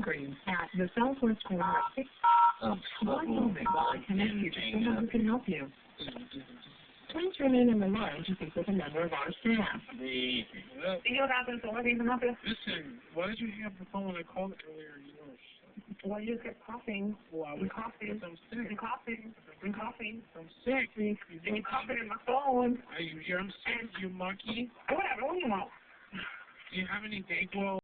Walgreens at the southwest corner of 6th. One moment while I connect you to someone who can help you. Please remain in the line to speak with a member of our staff. Listen, why did you hang up the phone when I called earlier? Well, you kept coughing. Well, I was coughing. I'm sick. And coughing. And coughing. I'm sick. And you're coughing in my phone. I'm sick, you monkey. Whatever, what do you want? Do you have any Dayquil?